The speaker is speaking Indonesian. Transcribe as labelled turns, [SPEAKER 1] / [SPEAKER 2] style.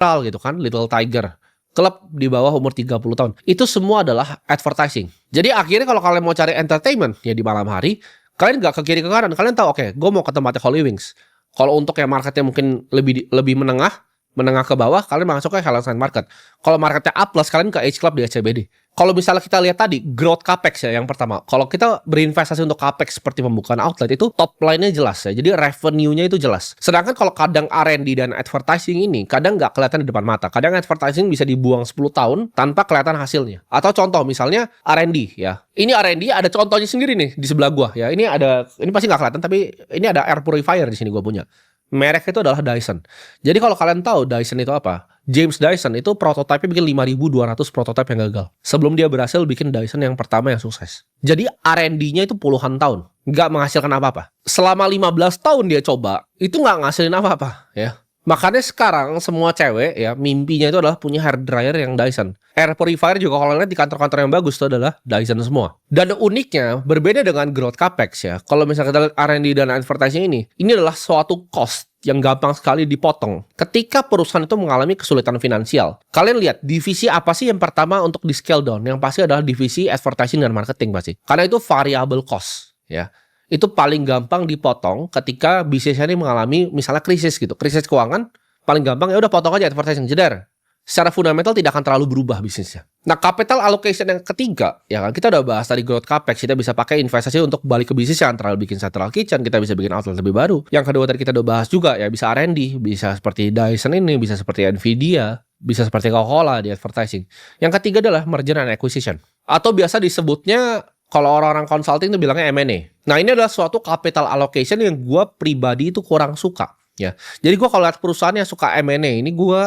[SPEAKER 1] gitu kan, Little Tiger, klub di bawah umur 30 tahun. Itu semua adalah advertising. Jadi akhirnya kalau kalian mau cari entertainment ya di malam hari, kalian nggak ke kiri ke kanan. Kalian tahu, oke, gue mau ke tempatnya Holy Wings. Kalau untuk yang marketnya mungkin lebih menengah ke bawah, kalian masuk ke Hellenstein Market. Kalau marketnya A+, kalian ke H Club di SCBD. Kalau misalnya kita lihat tadi, growth capex ya yang pertama. Kalau kita berinvestasi untuk capex seperti pembukaan outlet, itu top line-nya jelas ya. Jadi revenue-nya itu jelas. Sedangkan kalau kadang R&D dan advertising ini, kadang nggak kelihatan di depan mata. Kadang advertising bisa dibuang 10 tahun tanpa kelihatan hasilnya. Atau contoh misalnya R&D ya. Ini R&D ada contohnya sendiri nih di sebelah gua ya. Ini pasti nggak kelihatan, tapi ini ada air purifier di sini gua punya. Merek itu adalah Dyson. Jadi kalau kalian tahu Dyson itu apa? James Dyson itu prototipe bikin 5.200 prototipe yang gagal. Sebelum dia berhasil bikin Dyson yang pertama yang sukses. Jadi R&D-nya itu puluhan tahun. Nggak menghasilkan apa-apa. Selama 15 tahun dia coba, itu nggak ngasilin apa-apa. Ya. Makanya sekarang semua cewek ya mimpinya itu adalah punya hair dryer yang Dyson. Air purifier juga kalau lihat di kantor-kantor yang bagus itu adalah Dyson semua. Dan uniknya berbeda dengan growth capex ya. Kalau misalnya kita lihat R&D dan advertising ini adalah suatu cost yang gampang sekali dipotong ketika perusahaan itu mengalami kesulitan finansial. Kalian lihat divisi apa sih yang pertama untuk di scale down? Yang pasti adalah divisi advertising dan marketing pasti. Karena itu variable cost ya. Itu paling gampang dipotong ketika bisnisnya ini mengalami misalnya krisis gitu. Krisis keuangan paling gampang ya udah potong aja advertising, jeder. Secara fundamental tidak akan terlalu berubah bisnisnya. Nah, capital allocation yang ketiga, ya kan kita udah bahas tadi growth capex, kita bisa pakai investasi untuk balik ke bisnis yang antara bikin central kitchen, kita bisa bikin outlet lebih baru. Yang kedua tadi kita udah bahas juga ya bisa R&D, bisa seperti Dyson ini, bisa seperti Nvidia, bisa seperti Coca-Cola di advertising. Yang ketiga adalah merger and acquisition. Atau biasa disebutnya kalau orang-orang consulting itu bilangnya M&A. Nah, ini adalah suatu capital allocation yang gue pribadi itu kurang suka ya. Jadi gue kalau lihat perusahaan yang suka M&A ini gue